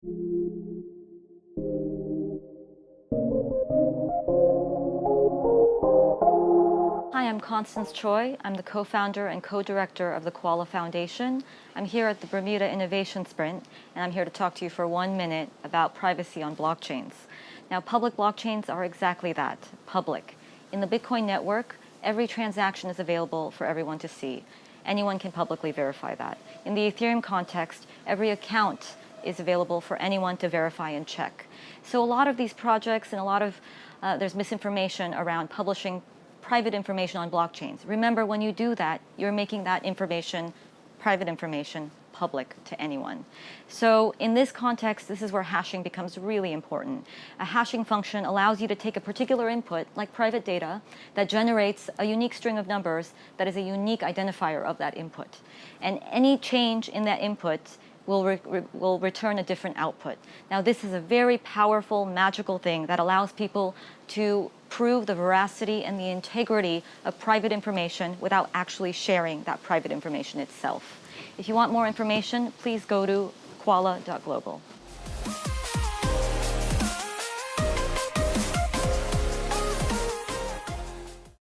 Hi, I'm Constance Choi. I'm the co-founder and co-director of the COALA Foundation. I'm here at the Bermuda Innovation Sprint, and I'm here to talk to you for 1 minute about privacy on blockchains. Now, public blockchains are exactly that, public. In the Bitcoin network, every transaction is available for everyone to see. Anyone can publicly verify that. In the Ethereum context, every account is available for anyone to verify and check. So a lot of these projects and there's misinformation around publishing private information on blockchains. Remember, when you do that, you're making that information, private information, public to anyone. So in this context, this is where hashing becomes really important. A hashing function allows you to take a particular input, like private data, that generates a unique string of numbers that is a unique identifier of that input. And any change in that input will return a different output. Now, this is a very powerful, magical thing that allows people to prove the veracity and the integrity of private information without actually sharing that private information itself. If you want more information, please go to koala.global.